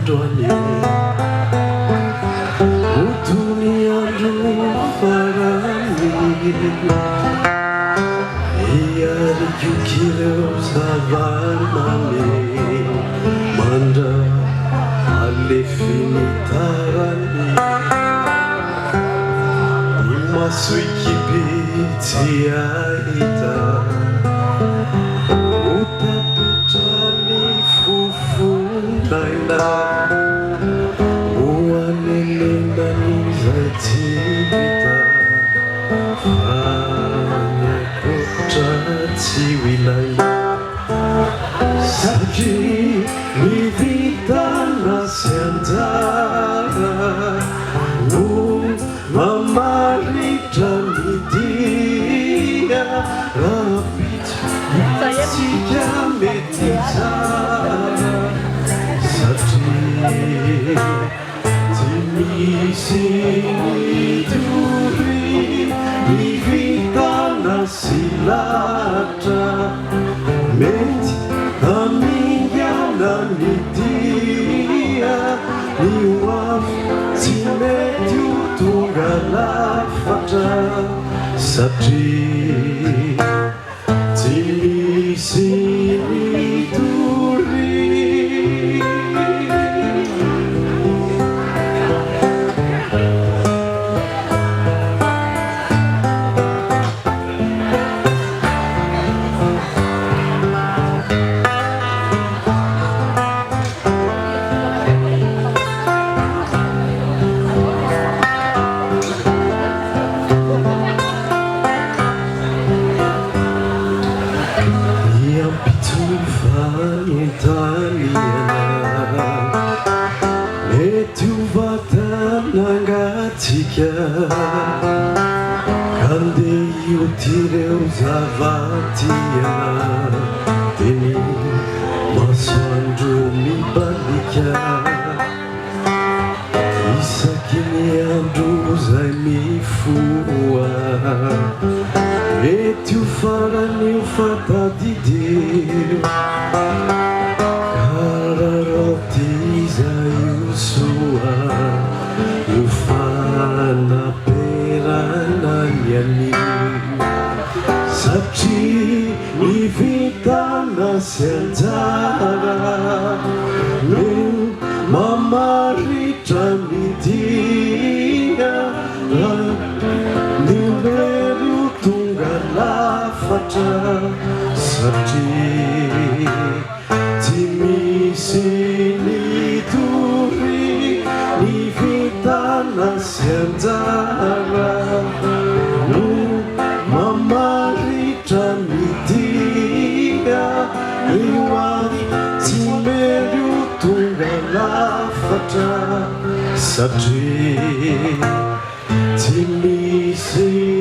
androany otony andro farany iarikokireo zavary mame mandra alefiny tarany ny maso ikipy tsy ahita otapetrany fofondraina oanenenany zay tsy vita fanyakotra tsy ilaina satria mivitana sy anjara no mamaritra ny dia rapitsika mety tsara satria tsy misy nitory mivitana sy latra mety amingana ny dia ny oafy tsy mety ho tonga lafatra satria tsy misy nitory mety ho vatanangatsika kandeha iotireo zavatiana teny masoandro mibalika isaky ny andro zay mifoa mety ho farany ho fatadidy Izayosoa ufanaperana nyani satria mivitana sy anjara no mamaritra ny dia nimery ho tonga lafatra satria tsy misy sy anjara no mamaritra ny dia io avy tsy mery ho tonga lafatra satria tsy misy